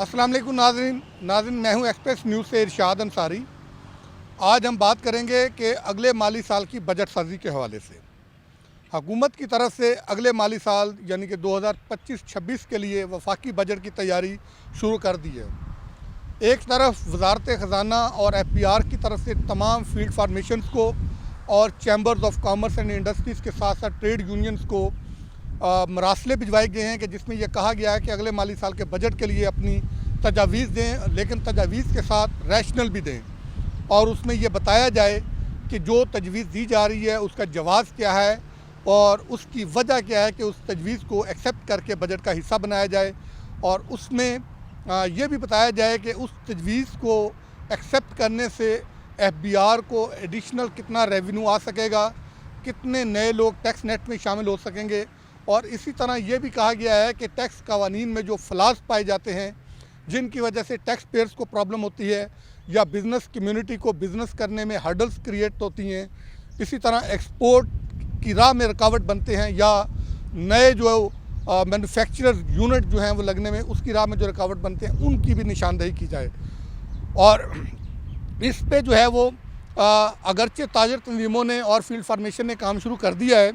अस्सलाम वालेकुम नाज़रीन मैं हूं एक्सप्रेस न्यूज़ से इरशाद अंसारी। आज हम बात करेंगे कि अगले माली साल की बजट साजी के हवाले से हुकूमत की तरफ से अगले माली साल यानी कि 2025-26 के लिए वफाकी बजट की तैयारी शुरू कर दी है। एक तरफ वजारत ख़जाना और FBR की तरफ से तमाम फील्ड फार्मेशंस को और chambers of commerce and industries के साथ साथ ट्रेड यूनियंस को मरासले भिजवाए गए हैं कि जिसमें यह कहा गया है कि अगले माली साल के बजट के लिए अपनी तजावीज़ दें, लेकिन तजावीज़ के साथ रैशनल भी दें और उसमें यह बताया जाए कि जो तजवीज़ दी जा रही है उसका जवाज़ क्या है और उसकी वजह क्या है कि उस तजवीज़ को एक्सेप्ट करके बजट का हिस्सा बनाया जाए और उसमें यह भी बताया जाए कि उस तजवीज़ को एक्सेप्ट करने से FBR को एडिशनल कितना रेवेन्यू आ सकेगा, कितने नए लोग टैक्स नेट में शामिल हो सकेंगे। और इसी तरह यह भी कहा गया है कि टैक्स कवानीन में जो फ्लास पाए जाते हैं जिनकी वजह से टैक्स पेयर्स को प्रॉब्लम होती है या बिज़नेस कम्युनिटी को बिज़नेस करने में हर्डल्स क्रिएट होती हैं, इसी तरह एक्सपोर्ट की राह में रुकावट बनते हैं या नए जो मैन्युफैक्चरर यूनिट जो हैं वो लगने में उसकी राह में जो रुकावट बनते हैं उनकी भी निशानदेही की जाए। और इस पे जो है वो अगरचे ताजर तंजीमों ने और फील्ड फार्मेशन ने काम शुरू कर दिया है,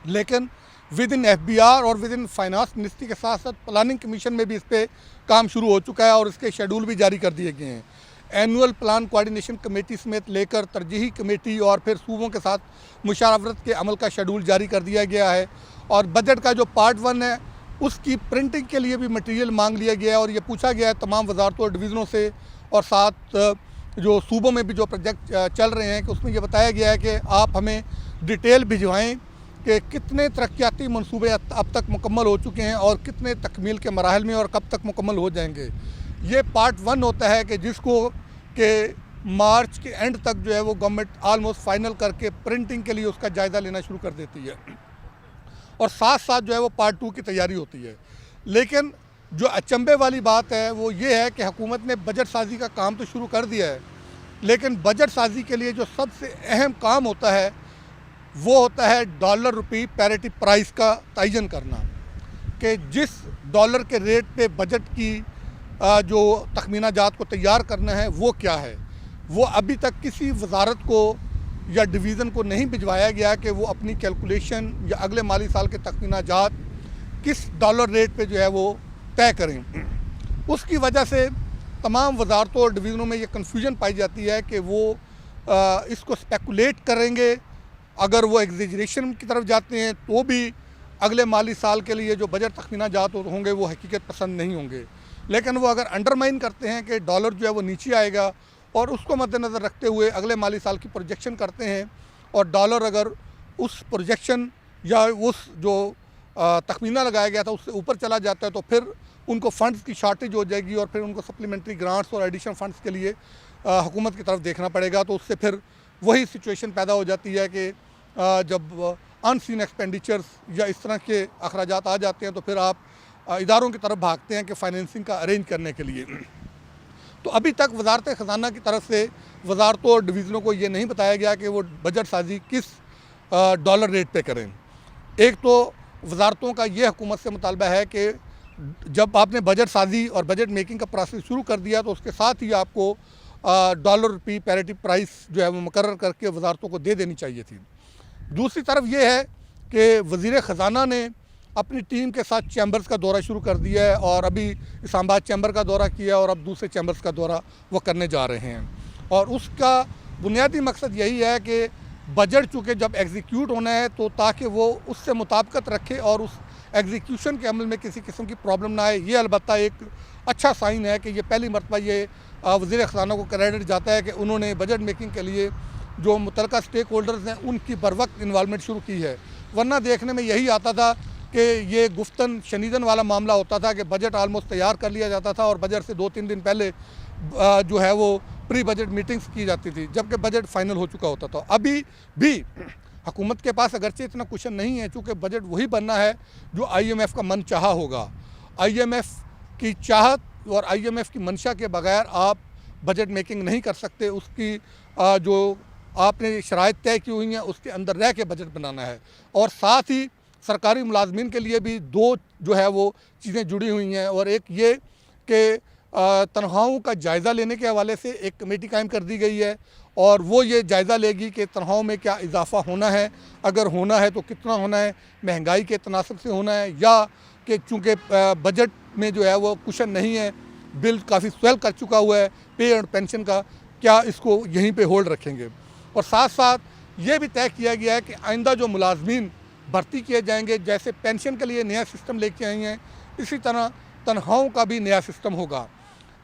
लेकिन विद इन FBR और विद इन फाइनेंस मिनिस्ट्री के साथ साथ प्लानिंग कमीशन में भी इस पर काम शुरू हो चुका है और इसके शेड्यूल भी जारी कर दिए गए हैं। एनुअल प्लान कोऑर्डिनेशन कमेटी समेत लेकर तरजीही कमेटी और फिर सूबों के साथ मुशावरत के अमल का शेड्यूल जारी कर दिया गया है और बजट का जो पार्ट 1 है उसकी प्रिंटिंग के लिए भी मटेरियल मांग लिया गया है और ये पूछा गया है तमाम वजारतों और डिवीज़नों से और साथ जो सूबों में भी जो प्रोजेक्ट चल रहे हैं कि उसमें यह बताया गया है कि आप हमें डिटेल भिजवाएँ कि कितने तरक्याती मनसूबे अब तक मुकम्मल हो चुके हैं और कितने तकमील के मराहल में और कब तक मुकम्मल हो जाएंगे। ये पार्ट 1 होता है कि जिसको कि मार्च के एंड तक जो है वो गवर्नमेंट आलमोस्ट फाइनल करके प्रिंटिंग के लिए उसका जायज़ा लेना शुरू कर देती है और साथ साथ जो है वो पार्ट 2 की तैयारी होती है। लेकिन जो अचंभे वाली बात है वो ये है कि हुकूमत ने बजट साजी का काम तो शुरू कर दिया है, लेकिन बजट साजी के लिए जो सबसे अहम काम होता है वो होता है डॉलर रुपी पैरिटी प्राइस का तयन करना कि जिस डॉलर के रेट पे बजट की जो तखमीना जात को तैयार करना है वो क्या है। वो अभी तक किसी वजारत को या डिवीज़न को नहीं भिजवाया गया कि वो अपनी कैलकुलेशन या अगले माली साल के तखमीना जात किस डॉलर रेट पे जो है वो तय करें। उसकी वजह से तमाम वजारतों और डिवीज़नों में ये कन्फ्यूजन पाई जाती है कि वो इसको स्पेकुलेट करेंगे। अगर वो एग्जेजरेशन की तरफ जाते हैं तो भी अगले माली साल के लिए जो बजट तखमीना जात होंगे वो हकीकत पसंद नहीं होंगे, लेकिन वो अगर अंडरमाइन करते हैं कि डॉलर जो है वो नीचे आएगा और उसको मद्देनज़र रखते हुए अगले माली साल की प्रोजेक्शन करते हैं और डॉलर अगर उस प्रोजेक्शन या उस जो तखमीना लगाया गया था उससे ऊपर चला जाता है तो फिर उनको फ़ंड्स की शॉर्टेज हो जाएगी और फिर उनको सप्लीमेंट्री ग्रांट्स और एडिशनल फ़ंड्स के लिए हुकूमत की तरफ देखना पड़ेगा। तो उससे फिर वही सिचुएशन पैदा हो जाती है कि जब अनसीन एक्सपेंडिचर्स या इस तरह के अखराजात आ जाते हैं तो फिर आप इदारों की तरफ भागते हैं कि फ़ाइनेंसिंग का अरेंज करने के लिए। तो अभी तक वजारत ख़जाना की तरफ से वजारतों और डिवीज़नों को ये नहीं बताया गया कि वो बजट साजी किस डॉलर रेट पे करें। एक तो वजारतों का ये हुकूमत से मुतालबा है कि जब आपने बजट साजी और बजट मेकिंग का प्रोसेस शुरू कर दिया तो उसके साथ ही आपको डॉलर रुपी पैरिटी प्राइस जो है वो मुकर्रर करके वजारतों को दे देनी चाहिए थी। दूसरी तरफ ये है कि वज़ीर ख़जाना ने अपनी टीम के साथ चैम्बर्स का दौरा शुरू कर दिया है और अभी इस्लामाबाद चैम्बर का दौरा किया और अब दूसरे चैम्बर्स का दौरा वो करने जा रहे हैं और उसका बुनियादी मकसद यही है कि बजट चूँकि जब एग्जीक्यूट होना है तो ताकि वो उससे मुताबिकत रखे और उस एग्जीक्यूशन के अमल में किसी किस्म की प्रॉब्लम ना आए। ये अलबत्ता एक अच्छा साइन है कि ये पहली मरतबा ये वज़ीर ख़जाना को क्रेडिट जाता है कि उन्होंने बजट मेकिंग के लिए जो मुतलका स्टेक होल्डर्स हैं उनकी बर वक्त इन्वॉल्वमेंट शुरू की है। वरना देखने में यही आता था कि ये गुफ्तन शनीदन वाला मामला होता था कि बजट आलमोस्ट तैयार कर लिया जाता था और बजट से 2-3 दिन पहले जो है वो प्री बजट मीटिंग्स की जाती थी जबकि बजट फाइनल हो चुका होता था। अभी भी हुकूमत के पास अगरचे इतना कुशन नहीं है चूँकि बजट वही बनना है जो IMF का मन चाहा होगा। IMF की चाहत और IMF की मंशा के बगैर आप बजट मेकिंग नहीं कर सकते। उसकी जो आपने शराइत तय की हुई हैं उसके अंदर रह के बजट बनाना है और साथ ही सरकारी मुलाजमीन के लिए भी दो जो है वो चीज़ें जुड़ी हुई हैं और एक ये कि तनख्वाहों का जायज़ा लेने के हवाले से एक कमेटी कायम कर दी गई है और वो ये जायज़ा लेगी कि तनख्वाहों में क्या इजाफ़ा होना है, अगर होना है तो कितना होना है, महंगाई के तनासब से होना है या कि चूँकि बजट में जो है वो कुशन नहीं है, बिल काफ़ी स्वेल कर चुका हुआ है पे और पेंशन का, क्या इसको यहीं पे होल्ड रखेंगे। और साथ साथ ये भी तय किया गया है कि आइंदा जो मुलाजमीन भर्ती किए जाएंगे, जैसे पेंशन के लिए नया सिस्टम लेके आई हैं, इसी तरह तनख्वाहों का भी नया सिस्टम होगा।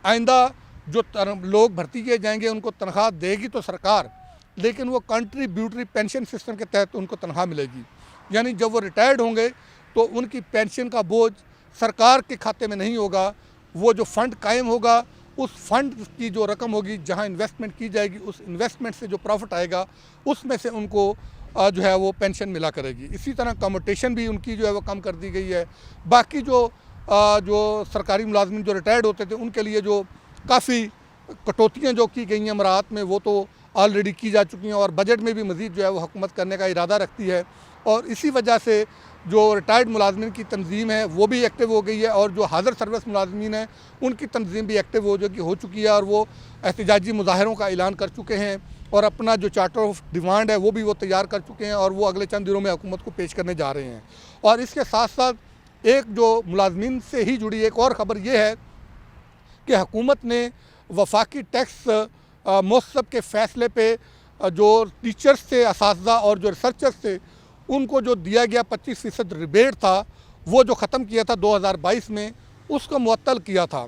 आइंदा जो लोग भर्ती किए जाएंगे उनको तनख्वाह देगी तो सरकार, लेकिन वो कंट्रीब्यूटरी पेंशन सिस्टम के तहत उनको तनख्वाह मिलेगी। यानी जब वो रिटायर्ड होंगे तो उनकी पेंशन का बोझ सरकार के खाते में नहीं होगा, वो जो फ़ंड कायम होगा उस फंड की जो रकम होगी, जहां इन्वेस्टमेंट की जाएगी, उस इन्वेस्टमेंट से जो प्रॉफिट आएगा उसमें से उनको जो है वो पेंशन मिला करेगी। इसी तरह कम्यूटेशन भी उनकी जो है वो कम कर दी गई है। बाकी जो सरकारी मुलाजमिन जो रिटायर्ड होते थे उनके लिए जो काफ़ी कटौतियाँ जो की गई हैं मराहत में, वो तो ऑलरेडी की जा चुकी हैं और बजट में भी मज़ीद जो है वो हुकूमत करने का इरादा रखती है। और इसी वजह से जो रिटायर्ड मुलाजमिन की तंजीम है वो भी एक्टिव हो गई है और जो हाज़िर सर्विस मुलाजमिन हैं उनकी तंजीम भी एक्टिव हो चुकी है और वो एहतजाजी मुजाहरों का ऐलान कर चुके हैं और अपना जो चार्टर ऑफ डिमांड है वो भी वो तैयार कर चुके हैं और वो अगले चंद दिनों में हुकूमत को पेश करने जा रहे हैं। और इसके साथ साथ एक जो मुलाजमिन से ही जुड़ी एक और ख़बर ये है कि हुकूमत ने वफाकी टैक्स मौसम के फ़ैसले पे जो टीचर्स थे, असातिज़ा और जो रिसर्चर्स थे, उनको जो दिया गया 25% रिबेट था वो जो ख़त्म किया था 2022 में, उसको मुअत्तल किया था।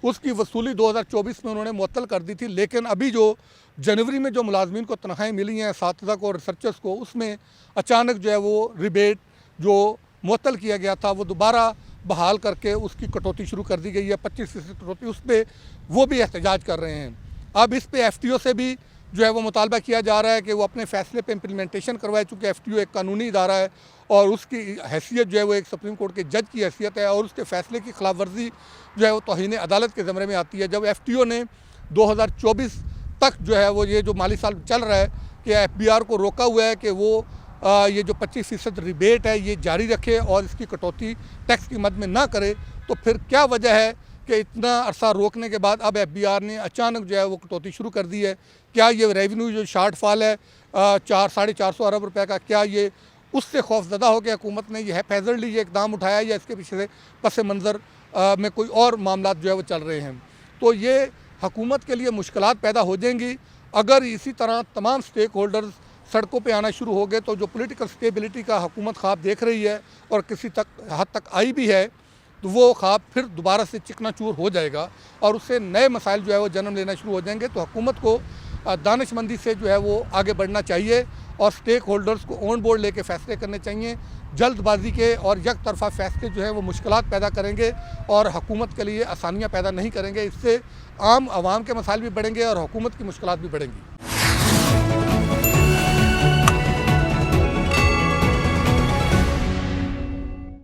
उसकी वसूली 2024 में उन्होंने मुअत्तल कर दी थी, लेकिन अभी जो जनवरी में जो मुलाजमीन को तनख्वाहें मिली हैं असातिज़ा को और रिसर्चर्स को, उसमें अचानक जो है वो रिबेट जो मुअत्तल किया गया था वो दोबारा बहाल करके उसकी कटौती शुरू कर दी गई है, 25% कटौती। उस पर वो भी एहतजाज कर रहे हैं। अब इस पे FTO से भी जो है वो मुतालबा किया जा रहा है कि वो अपने फ़ैसले पे इम्प्लीमेंटेशन करवाए, चूँकि FTO एक कानूनी इदारा है और उसकी हैसियत जो है वो एक सुप्रीम कोर्ट के जज की हैसियत है और उसके फ़ैसले की खिलाफ वर्जी जो है वो तौहीन अदालत के ज़मरे में आती है। जब FTO ने 2024 तक जो है वो ये जो माली साल चल रहा है कि FBR को रोका हुआ है कि वो ये जो 25% रिबेट है ये जारी रखे और इसकी कटौती टैक्स की मद में ना करे, तो फिर क्या वजह है कि इतना अरसा रोकने के बाद अब FBR ने अचानक जो है वो कटौती शुरू कर दी है। क्या ये रेवेन्यू जो शार्टफॉल है 400-450 अरब रुपए का, क्या ये उससे खौफजदा हो के हुकूमत ने यह हैज़र्डली ये इकदाम उठाया या इसके पीछे से पस मंज़र में कोई और मामला जो है वो चल रहे हैं। तो ये हुकूमत के लिए मुश्किलात पैदा हो जाएंगी अगर इसी तरह तमाम स्टेक होल्डर्स सड़कों पे आना शुरू हो गए। तो जो पॉलिटिकल स्टेबिलिटी का हुकूमत ख्वाब देख रही है और किसी हद तक आई भी है, तो वो ख्वाब फिर दोबारा से चिकनाचूर हो जाएगा और उससे नए मसाइल जो है वो जन्म लेना शुरू हो जाएंगे। तो हुकूमत को दानिशमंदी से जो है वो आगे बढ़ना चाहिए और स्टेक होल्डर्स को ऑन बोर्ड लेके फ़ैसले करने चाहिए। जल्दबाजी के और एक तरफा फ़ैसले जो है वो मुश्किलात पैदा करेंगे और हुकूमत के लिए आसानियाँ पैदा नहीं करेंगे। इससे आम आवाम के मसाइल भी बढ़ेंगे और हुकूमत की मुश्किलात भी बढ़ेंगी।